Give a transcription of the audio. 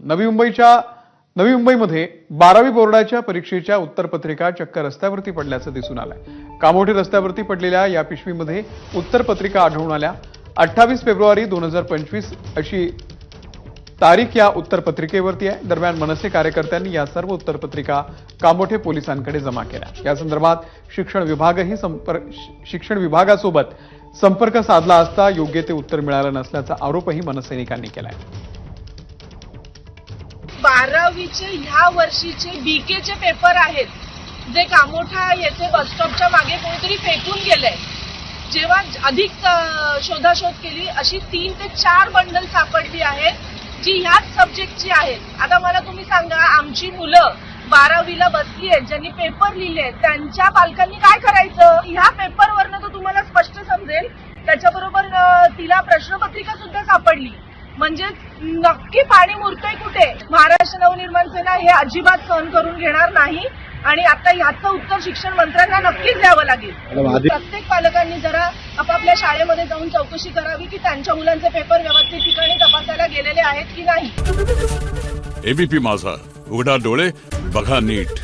नवी मुंबईमध्ये 12वी बोर्डाच्या परीक्षेच्या उत्तरपत्रिका चक्क रस्त्यावरती पडल्याचं दिसून आलंय। कामोठे रस्त्यावरती पडलेल्या या पिशवीमध्ये उत्तरपत्रिका आढळून आल्या। 28 फेब्रुवारी 2025 अशी तारीख या उत्तरपत्रिकेवरती आहे। दरम्यान मनसे कार्यकर्त्यांनी या सर्व उत्तरपत्रिका कामोठे पोलिसांकडे जमा केल्या। या संदर्भात शिक्षण विभागासोबत संपर्क साधला असता योग्य ते उत्तर मिळालं नसल्याचा आरोपही मनसैनिकांनी केलाय। 12वीचे ह्या वर्षीचे बीकेचे पेपर आहेत, जे कामोठा येथे बस स्टॉपच्या मागे कोणीतरी फेकून गेले। जेव्हा अधिक शोधाशोध केली, अशी 3 ते 4 बंडल सापडली आहेत, जी ह्याच सब्जेक्टची आहेत। आता मला तुम्ही सांगा, आमची मुलं 12वीला बसली आहेत, ज्यांनी पेपर लिहिले आहेत, त्यांच्या पालकांनी काय करायचं? ह्या पेपरवरनं तर तुम्हाला स्पष्ट समजेल। त्याच्याबरोबर तिला प्रश्नपत्रिका सुद्धा सापडली। म्हणजे नक्की पाणी मुरतंय कुठे? महाराष्ट्र नवनिर्माण सेना हे अजिबात सहन करून घेणार नाही आणि आता याचं उत्तर शिक्षण मंत्र्यांना नक्कीच द्यावं लागेल। प्रत्येक पालकांनी जरा आपापल्या शाळेमध्ये जाऊन चौकशी करावी की त्यांच्या मुलांचे पेपर व्यवस्थित ठिकाणी तपासायला गेलेले आहेत की नाही। एबीपी माझा, उघडा डोळे बघा नीट।